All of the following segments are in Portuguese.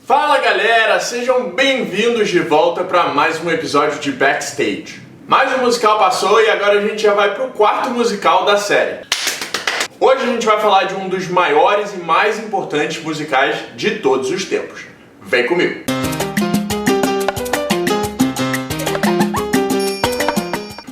Fala galera, sejam bem-vindos de volta para mais um episódio de Backstage. Mais um musical passou e agora a gente já vai pro quarto musical da série. Hoje a gente vai falar de um dos maiores e mais importantes musicais de todos os tempos. Vem comigo!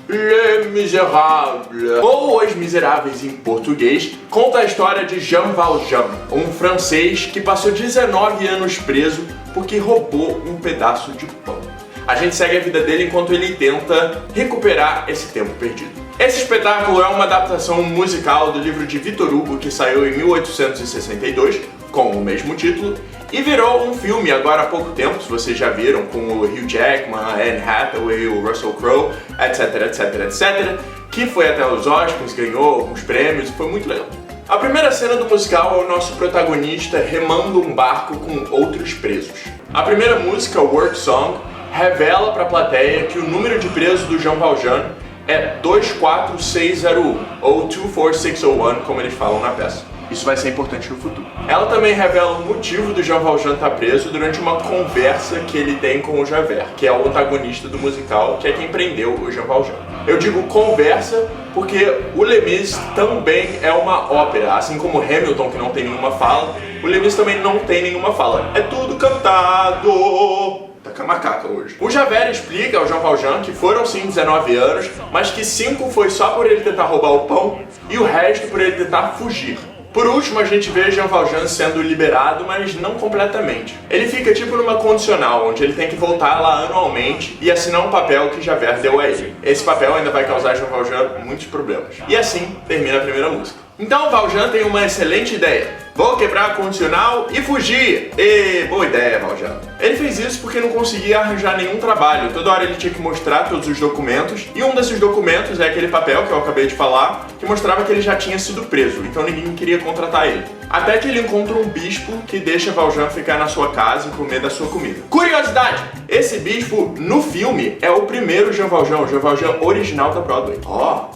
Les Misérables, ou Os Miseráveis em português, conta a história de Jean Valjean, um francês que passou 19 anos preso porque roubou um pedaço de pão. A gente segue a vida dele enquanto ele tenta recuperar esse tempo perdido. Esse espetáculo é uma adaptação musical do livro de Victor Hugo que saiu em 1862, com o mesmo título, e virou um filme agora há pouco tempo, se vocês já viram, com o Hugh Jackman, a Anne Hathaway, o Russell Crowe, etc, que foi até os Oscars, ganhou alguns prêmios e foi muito legal. A primeira cena do musical é o nosso protagonista remando um barco com outros presos. A primeira música, Work Song, revela para a plateia que o número de presos do Jean Valjean é 24601, ou 24601, como eles falam na peça. Isso vai ser importante no futuro. Ela também revela o motivo do Jean Valjean estar preso durante uma conversa que ele tem com o Javert, que é o antagonista do musical, que é quem prendeu o Jean Valjean. Eu digo conversa porque o Les Mis também é uma ópera, assim como Hamilton, que não tem nenhuma fala, o Les Mis também não tem nenhuma fala. É tudo cantado! Tá com a macaca hoje. O Javert explica ao Jean Valjean que foram sim 19 anos, mas que 5 foi só por ele tentar roubar o pão e o resto por ele tentar fugir. Por último, a gente vê Jean Valjean sendo liberado, mas não completamente. Ele fica tipo numa condicional, onde ele tem que voltar lá anualmente e assinar um papel que Javert deu a ele. Esse papel ainda vai causar a Jean Valjean muitos problemas. E assim termina a primeira música. Então Valjean tem uma excelente ideia. Vou quebrar a condicional e fugir! Boa ideia, Valjean. Ele fez isso porque não conseguia arranjar nenhum trabalho. Toda hora ele tinha que mostrar todos os documentos. E um desses documentos é aquele papel que eu acabei de falar, que mostrava que ele já tinha sido preso. Então ninguém queria contratar ele. Até que ele encontra um bispo que deixa Valjean ficar na sua casa e comer da sua comida. Curiosidade! Esse bispo, no filme, é o primeiro Jean Valjean, o Jean Valjean original da Broadway.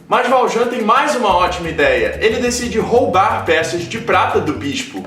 Mas Valjean tem mais uma ótima ideia. Ele decide roubar peças de prata do bispo.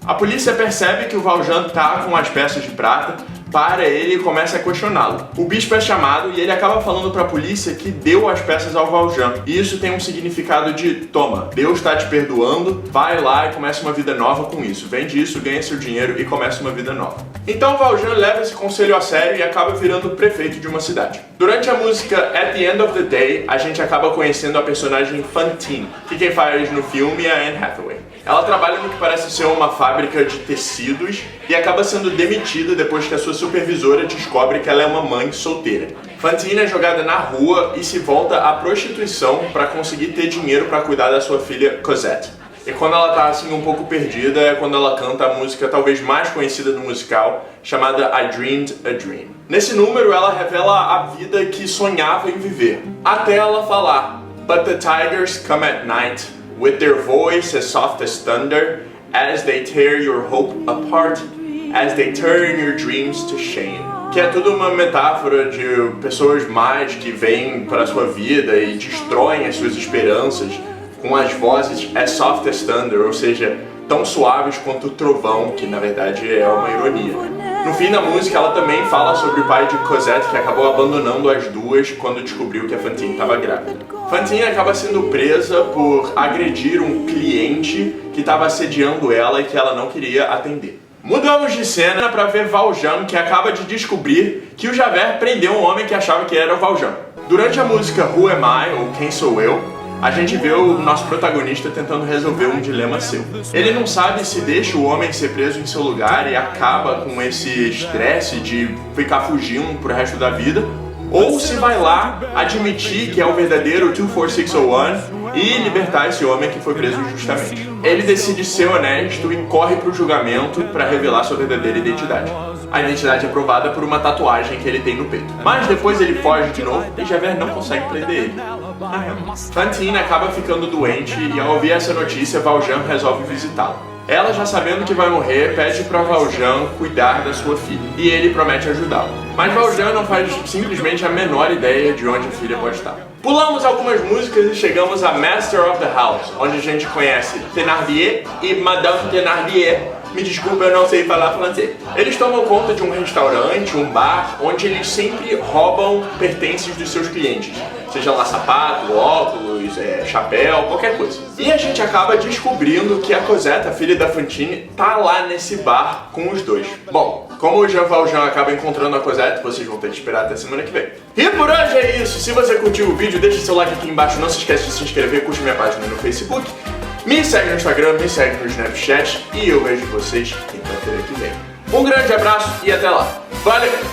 A polícia percebe que o Valjean tá com as peças de prata, para ele e começa a questioná-lo. O bispo é chamado e ele acaba falando para a polícia que deu as peças ao Valjean. E isso tem um significado de, toma, Deus está te perdoando, vai lá e começa uma vida nova com isso. Vende isso, ganha seu dinheiro e começa uma vida nova. Então Valjean leva esse conselho a sério e acaba virando prefeito de uma cidade. Durante a música At the End of the Day, a gente acaba conhecendo a personagem Fantine, que quem faz no filme é a Anne Hathaway. Ela trabalha no que parece ser uma fábrica de tecidos e acaba sendo demitida depois que a sua supervisora descobre que ela é uma mãe solteira. Fantine é jogada na rua e se volta à prostituição para conseguir ter dinheiro para cuidar da sua filha Cosette. E quando ela tá assim um pouco perdida é quando ela canta a música talvez mais conhecida do musical, chamada I Dreamed a Dream. Nesse número ela revela a vida que sonhava em viver, até ela falar But the tigers come at night, with their voice as soft as thunder, as they tear your hope apart, as they turn your dreams to shame. Que é tudo uma metáfora de pessoas más que vêm para a sua vida e destroem as suas esperanças com as vozes as soft as thunder, ou seja, tão suaves quanto o trovão, que na verdade é uma ironia. No fim da música ela também fala sobre o pai de Cosette que acabou abandonando as duas quando descobriu que a Fantine estava grávida. Fantine acaba sendo presa por agredir um cliente que estava assediando ela e que ela não queria atender. Mudamos de cena para ver Valjean, que acaba de descobrir que o Javert prendeu um homem que achava que era o Valjean. Durante a música Who Am I, ou Quem Sou Eu, a gente vê o nosso protagonista tentando resolver um dilema seu. Ele não sabe se deixa o homem ser preso em seu lugar e acaba com esse estresse de ficar fugindo pro resto da vida, ou se vai lá admitir que é o verdadeiro 24601 e libertar esse homem que foi preso injustamente. Ele decide ser honesto e corre pro julgamento para revelar sua verdadeira identidade. A identidade é provada por uma tatuagem que ele tem no peito. Mas depois ele foge de novo e Javert não consegue prender ele. Fantine acaba ficando doente e ao ouvir essa notícia, Valjean resolve visitá-la. Ela, já sabendo que vai morrer, pede para Valjean cuidar da sua filha, e ele promete ajudá-la. Mas Valjean não faz simplesmente a menor ideia de onde a filha pode estar. Pulamos algumas músicas e chegamos a Master of the House, onde a gente conhece Thénardier e Madame Thénardier, Me desculpa, eu não sei falar francês. Eles tomam conta de um restaurante, um bar, onde eles sempre roubam pertences dos seus clientes. Seja lá sapato, óculos, chapéu, qualquer coisa. E a gente acaba descobrindo que a Cosette, a filha da Fantine, tá lá nesse bar com os dois. Bom, como o Jean Valjean acaba encontrando a Cosette, vocês vão ter que esperar até semana que vem. E por hoje é isso. Se você curtiu o vídeo, deixa seu like aqui embaixo. Não se esquece de se inscrever, curte minha página no Facebook. Me segue no Instagram, me segue no Snapchat. E eu vejo vocês quinta-feira que vem. Um grande abraço e até lá. Valeu!